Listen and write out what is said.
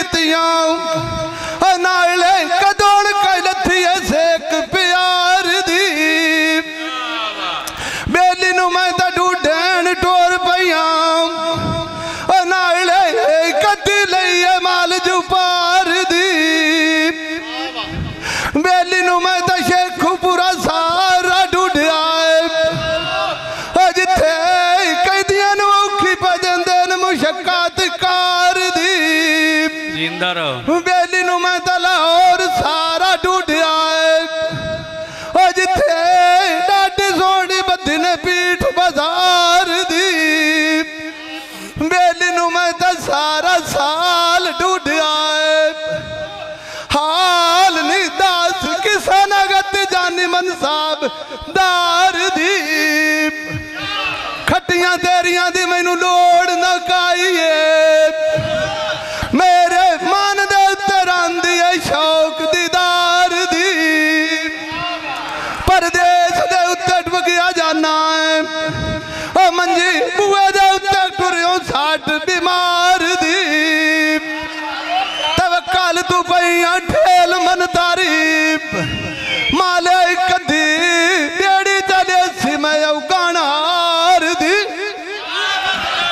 कीतियां नाले कदौड़ कलथी सेक प्यार दी बेली नू मैं तो ढूंढण टोर पईया नाले कदी लईए माल जुपार दी बेली नू मैं तो शेखूपुरा सारा ढूंढिया जिथे कैदियां नू औखी भजंदे न मुशक्कत कार दी जिंदा रहो बेली नू मैं तो लाहौर सारा ढूंढिया जिथे डाडी सोनी बद्धी ने पीठ बाजार दी बेली नू मैं तो सारा साल ढूंढिया हाल नहीं दस किसा नगत जानी मन साहब दार दी खट्टियां तेरियां दी मैनू लोड़ न काईए मेरे मन दे उत्ते रंदी है शौक दीदार दी परदेस दे उत्ते डुगिया जाना है ओ मंजी बुए दे उत्ते टुरियो साठ बीमार दी तवक्कल तू पईया ठेल मन तार